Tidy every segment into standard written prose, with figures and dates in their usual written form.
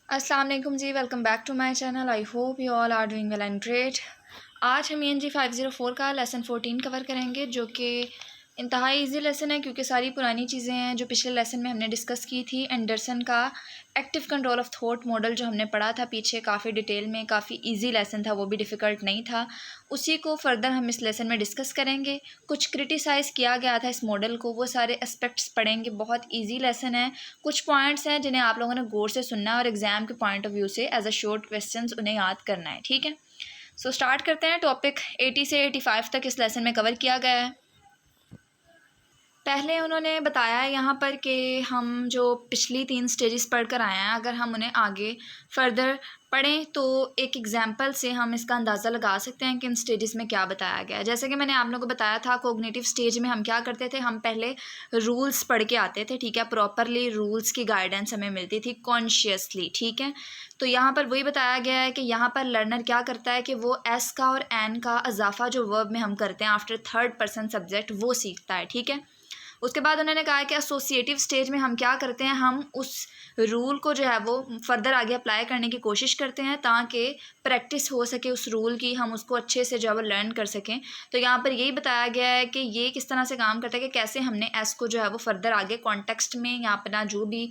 अस्सलाम वालेकुम जी, welcome back to my channel. I hope you all are doing well and great. आज हम ENG 504 का लेसन 14 कवर करेंगे, जो कि इंतहाई इजी लेसन है क्योंकि सारी पुरानी चीज़ें हैं जो पिछले लेसन में हमने डिस्कस की थी। एंडरसन का active control of thought model जो हमने पढ़ा था पीछे काफ़ी डिटेल में, काफ़ी इजी लेसन था, वो भी डिफ़िकल्ट नहीं था। उसी को फर्दर हम इस लेसन में डिस्कस करेंगे। कुछ क्रिटिसाइज़ किया गया था इस मॉडल को, वो सारे एस्पेक्ट्स पढ़ेंगे। बहुत ईजी लेसन है। कुछ पॉइंट्स हैं जिन्हें आप लोगों ने गौर से सुनना है और एग्ज़ाम के पॉइंट ऑफ व्यू से एज अ शॉर्ट क्वेश्चन उन्हें याद करना है। ठीक है, सो स्टार्ट करते हैं। टॉपिक 80 से 85 तक इस लेसन में कवर किया गया है। पहले उन्होंने बताया यहाँ पर कि हम जो पिछली 3 स्टेजेस पढ़कर आए हैं, अगर हम उन्हें आगे फर्दर पढ़ें तो एक एग्जांपल से हम इसका अंदाज़ा लगा सकते हैं कि इन स्टेजेस में क्या बताया गया है। जैसे कि मैंने आप लोगों को बताया था, कोग्निटिव स्टेज में हम क्या करते थे, हम पहले रूल्स पढ़ के आते थे। ठीक है, प्रॉपरली रूल्स की गाइडेंस हमें मिलती थी कॉन्शियसली। ठीक है, तो यहाँ पर वही बताया गया है कि यहाँ पर लर्नर क्या करता है कि वो एस का और एन का इजाफा जो वर्ब में हम करते हैं आफ्टर थर्ड पर्सन सब्जेक्ट, वो सीखता है। ठीक है, उसके बाद उन्होंने कहा कि एसोसिएटिव स्टेज में हम क्या करते हैं, हम उस रूल को जो है वो फर्दर आगे अप्लाई करने की कोशिश करते हैं ताकि प्रैक्टिस हो सके उस रूल की, हम उसको अच्छे से जो है वो लर्न कर सकें। तो यहाँ पर यही बताया गया है कि ये किस तरह से काम करता है कि कैसे हमने एस को जो है वो फर्दर आगे कॉन्टेक्स्ट में या अपना जो भी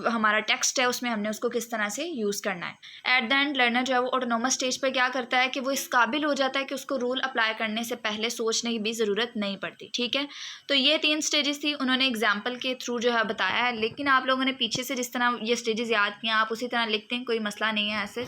हमारा टेक्स्ट है उसमें हमने उसको किस तरह से यूज़ करना है। एट द एंड लर्नर जो है वो ऑटोनोमस स्टेज पर क्या करता है कि वो इस काबिल हो जाता है कि उसको रूल अप्लाई करने से पहले सोचने की भी ज़रूरत नहीं पड़ती। ठीक है, तो ये 3 स्टेजेस थी, उन्होंने एग्जाम्पल के थ्रू जो है बताया है। लेकिन आप लोगों ने पीछे से जिस तरह ये स्टेजेस याद किए आप उसी तरह लिखते हैं, कोई मसला नहीं है ऐसे।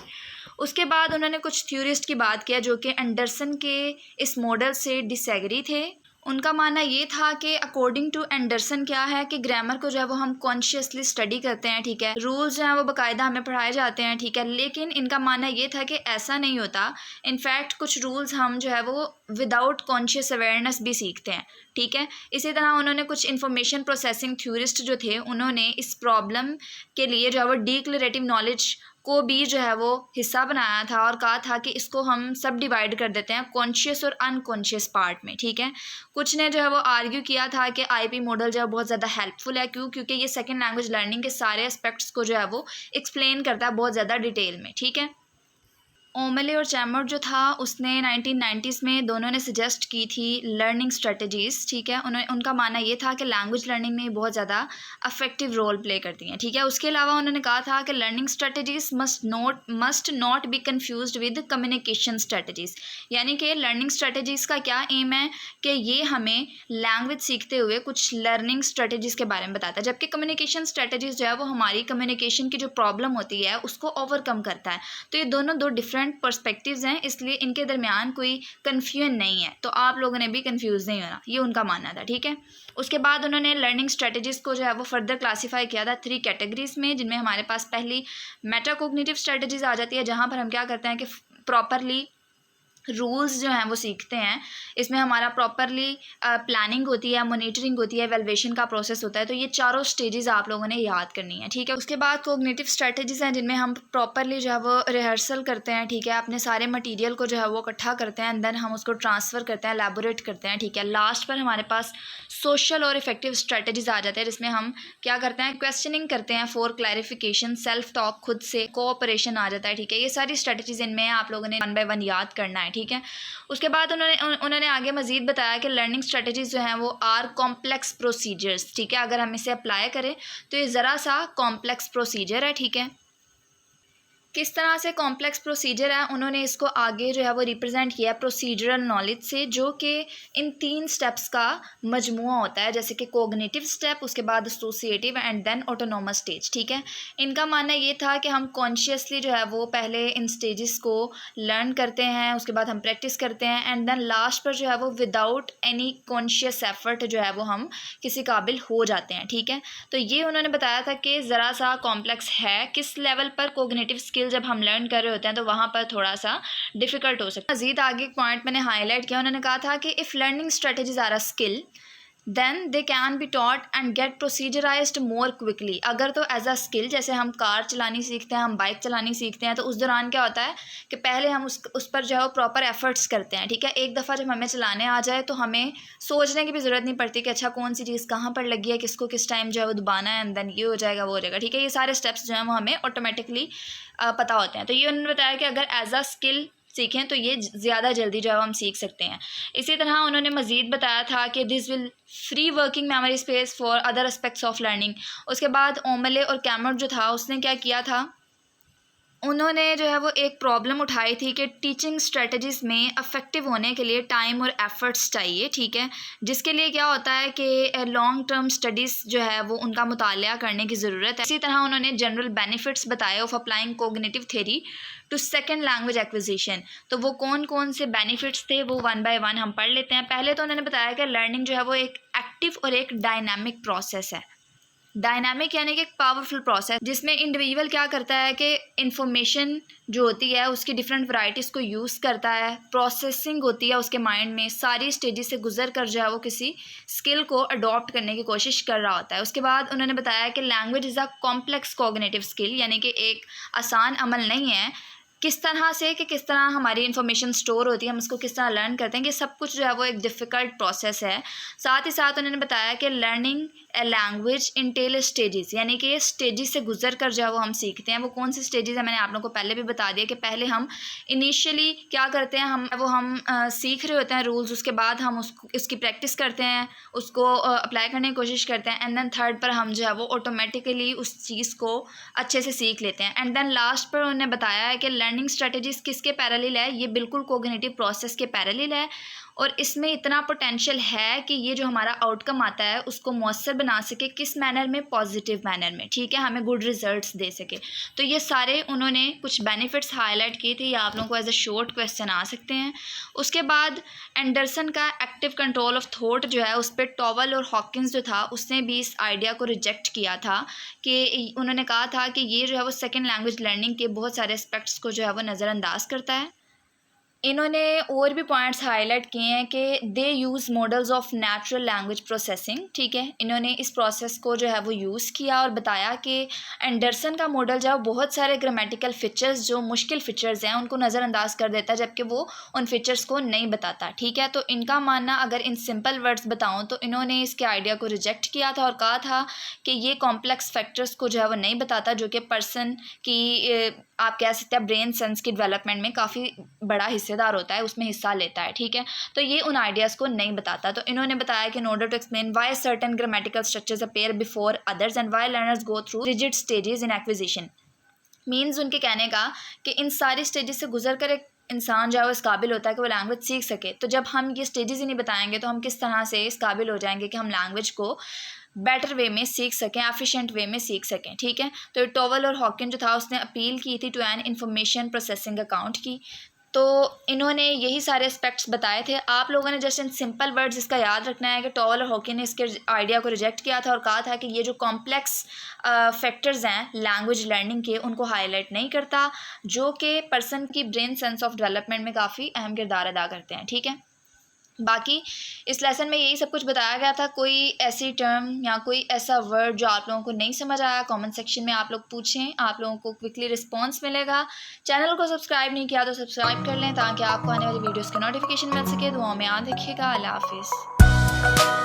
उसके बाद उन्होंने कुछ थ्योरिस्ट की बात किया जो कि एंडरसन के इस मॉडल से डिसएग्री थे। उनका मानना ये था कि अकॉर्डिंग टू एंडरसन क्या है कि ग्रामर को जो है वो हम कॉन्शियसली स्टडी करते हैं। ठीक है, रूल्स जो हैं वो बाकायदा हमें पढ़ाए जाते हैं। ठीक है, लेकिन इनका मानना ये था कि ऐसा नहीं होता। इनफैक्ट कुछ रूल्स हम जो है वो विदाउट कॉन्शियस अवेयरनेस भी सीखते हैं। ठीक है, इसी तरह उन्होंने कुछ इंफॉर्मेशन प्रोसेसिंग थ्योरिस्ट जो थे, उन्होंने इस प्रॉब्लम के लिए जो है वो डिक्लेरेटिव नॉलेज को भी जो है वो हिस्सा बनाया था और कहा था कि इसको हम सब डिवाइड कर देते हैं कॉन्शियस और अनकॉन्शियस पार्ट में। ठीक है, कुछ ने जो है वो आर्ग्यू किया था कि IP मॉडल जो है बहुत ज़्यादा हेल्पफुल है। क्योंकि ये सेकंड लैंग्वेज लर्निंग के सारे एस्पेक्ट्स को जो है वो एक्सप्लेन करता है बहुत ज़्यादा डिटेल में। ठीक है, ओमले और चैमर जो था उसने 1990s में दोनों ने सजेस्ट की थी लर्निंग स्ट्रेटजीज़। ठीक है, उनका मानना ये था कि लैंग्वेज लर्निंग में बहुत ज़्यादा अफेक्टिव रोल प्ले करती हैं। ठीक है, उसके अलावा उन्होंने कहा था कि learning strategies must not be confused with communication strategies. यानी कि लर्निंग स्ट्रेटजीज़ का क्या एम है कि ये हमें लैंग्वेज सीखते हुए कुछ लर्निंग स्ट्रेटजीज़ के बारे में बताता है, जबकि कम्युनिकेशन स्ट्रेटजीज़ जो है वो हमारी कम्युनिकेशन की जो प्रॉब्लम होती है उसको ओवरकम करता है। तो ये दोनों दो डिफरेंट पर्सपेक्टिव्स हैं, इसलिए इनके दरमियान कोई कन्फ्यूजन नहीं है। तो आप लोगों ने भी कंफ्यूज नहीं होना, ये उनका मानना था। ठीक है, उसके बाद उन्होंने लर्निंग स्ट्रेटजीज़ को जो है वो फर्दर क्लासीफाई किया था 3 कैटेगरीज में, जिनमें हमारे पास पहली मेटाकोग्निटिव स्ट्रेटजीज आ जाती है, जहाँ पर हम क्या करते हैं कि प्रॉपरली रूल्स जो हैं वो सीखते हैं। इसमें हमारा प्रॉपरली प्लानिंग होती है, मॉनिटरिंग होती है, एवेलुएशन का प्रोसेस होता है। तो ये चारों स्टेजेस आप लोगों ने याद करनी है। ठीक है, उसके बाद कोग्निटिव स्ट्रेटजीज हैं जिनमें हम प्रॉपरली जो है वो रिहर्सल करते हैं। ठीक है, अपने सारे मटेरियल को जो है वो इकट्ठा करते हैं एंड देन हम उसको ट्रांसफ़र करते हैं, एलैबोरेट करते हैं। ठीक है, लास्ट पर हमारे पास सोशल और इफेक्टिव स्ट्रेटजीज आ जाते हैं, जिसमें हम क्या करते हैं, क्वेश्चनिंग करते हैं फॉर क्लैरिफिकेशन, सेल्फ टॉक, खुद से कोऑपरेशन आ जाता है। ठीक है, ये सारी स्ट्रेटजीज इनमें आप लोगों ने 1 बाय 1 याद करना है। ठीक है, उसके बाद उन्होंने आगे मजीद बताया कि लर्निंग स्ट्रेटजीज जो हैं वो आर कॉम्प्लेक्स प्रोसीजर्स। ठीक है, अगर हम इसे अप्लाई करें तो ये ज़रा सा कॉम्प्लेक्स प्रोसीजर है। ठीक है, किस तरह से कॉम्प्लेक्स प्रोसीजर है, उन्होंने इसको आगे जो है वो रिप्रेजेंट किया प्रोसीजरल नॉलेज से, जो कि इन 3 स्टेप्स का मजमुआ होता है, जैसे कि कोग्निटिव स्टेप, उसके बाद associative and then autonomous stage. ठीक है, इनका मानना ये था कि हम कॉन्शियसली जो है वो पहले इन स्टेजेस को लर्न करते हैं, उसके बाद हम प्रैक्टिस करते हैं एंड देन लास्ट पर जो है वो विदाउट एनी कॉन्शियस एफर्ट जो है वो हम किसी काबिल हो जाते हैं। ठीक है, तो ये उन्होंने बताया था कि ज़रा सा कॉम्प्लेक्स है। किस लेवल पर कोग्निटिव स्किल जब हम लर्न कर रहे होते हैं तो वहाँ पर थोड़ा सा डिफ़िकल्ट हो सकता है। मज़ीद आगे एक पॉइंट मैंने हाईलाइट किया, उन्होंने कहा था कि if learning strategies are a skill then they can be taught and get proceduralized more quickly. अगर तो एज अ स्किल, जैसे हम कार चलानी सीखते हैं, हम बाइक चलानी सीखते हैं, तो उस दौरान क्या होता है कि पहले हम उस पर जो है वो प्रॉपर एफर्ट्स करते हैं, ठीक है। एक दफ़ा जब हमें चलाने आ जाए तो हमें सोचने की भी ज़रूरत नहीं पड़ती कि अच्छा कौन सी चीज़ कहाँ पर लगी है, किसको किस टाइम जो है वो दबाना है, एंड देन ये हो जाएगा वो हो जाएगा, ठीक है। ये सारे स्टेप्स जो हैं वो हमें ऑटोमेटिकली पता होते हैं। तो ये उन्होंने बताया कि अगर एज अ स्किल सीखें तो ये ज़्यादा जल्दी जो है हम सीख सकते हैं। इसी तरह उन्होंने मज़ीद बताया था कि this will free working memory space for other aspects of learning. उसके बाद ओमले और कैमर जो था उसने क्या किया था, उन्होंने जो है वो एक प्रॉब्लम उठाई थी कि टीचिंग स्ट्रेटजीज़ में अफेक्टिव होने के लिए टाइम और एफ़र्ट्स चाहिए, ठीक है। जिसके लिए क्या होता है कि लॉन्ग टर्म स्टडीज़ जो है वो उनका मुताला करने की ज़रूरत है। इसी तरह उन्होंने जनरल बेनिफिट्स बताए of applying cognitive theory to second language acquisition. तो वो कौन कौन से बेनिफिट्स थे वो वन बाय वन हम पढ़ लेते हैं। पहले तो उन्होंने बताया कि लर्निंग जो है वो एक एक्टिव और एक डायनामिक प्रोसेस है। डायनामिक यानी कि एक पावरफुल प्रोसेस जिसमें इंडिविजुअल क्या करता है कि इंफॉर्मेशन जो होती है उसकी डिफरेंट वैराइटीज़ को यूज़ करता है, प्रोसेसिंग होती है उसके माइंड में, सारी स्टेजेस से गुजर कर जो है वो किसी स्किल को अडॉप्ट करने की कोशिश कर रहा होता है। उसके बाद उन्होंने बताया कि language is a complex cognitive skill, यानी कि एक आसान अमल नहीं है। किस तरह से कि किस तरह हमारी इन्फॉर्मेशन स्टोर होती है, हम उसको किस तरह लर्न करते हैं, कि सब कुछ जो है वो एक डिफ़िकल्ट प्रोसेस है। साथ ही साथ उन्होंने बताया कि learning a language Intel stages, यानी कि स्टेजेस से गुजर कर जो है वो हम सीखते हैं। वो कौन सी स्टेजेस है मैंने आप लोगों को पहले भी बता दिया कि पहले हम इनिशियली क्या करते हैं, हम सीख रहे होते हैं रूल्स, उसके बाद हम इसकी प्रैक्टिस करते हैं, उसको अप्लाई करने की कोशिश करते हैं, एंड देन थर्ड पर हम जो है वो ऑटोमेटिकली उस चीज़ को अच्छे से सीख लेते हैं। एंड देन लास्ट पर उन्होंने बताया है कि लर्निंग स्ट्रेटजीज़ किसके पैरेलल है, ये बिल्कुल कोग्निटिव प्रोसेस के पैरेलल है, और इसमें इतना पोटेंशियल है कि ये जो हमारा आउटकम आता है उसको मौसर बना सके, किस मैनर में, पॉजिटिव मैनर में, ठीक है, हमें गुड रिजल्ट्स दे सके। तो ये सारे उन्होंने कुछ बेनिफिट्स हाईलाइट किए थे, ये आप लोगों को एज अ शॉर्ट क्वेश्चन आ सकते हैं। उसके बाद एंडरसन का एक्टिव कंट्रोल ऑफ थॉट जो है उस पर टॉवल और हॉकिंस जो था उसने भी इस आइडिया को रिजेक्ट किया था, कि उन्होंने कहा था कि ये जो है वो सेकेंड लैंग्वेज लर्निंग के बहुत सारे एस्पेक्ट्स को जो है वो नज़रअंदाज करता है। इन्होंने और भी पॉइंट्स हाईलाइट किए हैं कि they use models of natural language processing, ठीक है। इन्होंने इस प्रोसेस को जो है वो यूज़ किया और बताया कि एंडरसन का मॉडल जो है बहुत सारे ग्रामेटिकल फ़ीचर्स, जो मुश्किल फ़ीचर्स हैं, उनको नज़रअंदाज कर देता है, जबकि वो उन फ़ीचर्स को नहीं बताता, ठीक है। तो इनका मानना, अगर इन सिंपल वर्ड्स बताऊँ तो इन्होंने इसके आइडिया को रिजेक्ट किया था और कहा था कि ये कॉम्प्लेक्स फैक्टर्स को जो है वो नहीं बताता, जो कि पर्सन की आप कह सकते हैं ब्रेन सेंस की डेवलपमेंट में काफ़ी बड़ा हिस्सेदार होता है, उसमें हिस्सा लेता है, ठीक है। तो ये उन आइडियाज़ को नहीं बताता। तो इन्होंने बताया कि in order to explain why certain grammatical structures appear before others and why learners go through rigid stages in acquisition, means उनके कहने का कि इन सारी स्टेजेस से गुजर कर एक इंसान जो है वो इस काबिल होता है कि वो लैंग्वेज सीख सके। तो जब हम ये स्टेजेस ही नहीं बताएंगे तो हम किस तरह से इस काबिल हो जाएंगे कि हम लैंग्वेज को बेटर वे में सीख सकें, एफिशिएंट वे में सीख सकें, ठीक है। तो टॉवल और हॉकिन जो था उसने अपील की थी to an information processing account की। तो इन्होंने यही सारे एस्पेक्ट्स बताए थे। आप लोगों ने जस्ट इन सिंपल वर्ड्स इसका याद रखना है कि टॉवल और हॉकिन ने इसके आइडिया को रिजेक्ट किया था और कहा था कि ये जो कॉम्प्लेक्स फैक्टर्स हैं लैंग्वेज लर्निंग के, उनको हाईलाइट नहीं करता, जो कि पर्सन की ब्रेन सेंस ऑफ डेवलपमेंट में काफ़ी अहम किरदार अदा करते हैं, ठीक है। बाकी इस लेसन में यही सब कुछ बताया गया था। कोई ऐसी टर्म या कोई ऐसा वर्ड जो आप लोगों को नहीं समझ आया, कमेंट सेक्शन में आप लोग पूछें, आप लोगों को क्विकली रिस्पांस मिलेगा। चैनल को सब्सक्राइब नहीं किया तो सब्सक्राइब कर लें ताकि आपको आने वाली वीडियोस की नोटिफिकेशन मिल सके। दुआओं में याद रखिएगा। अल्लाह हाफिज़।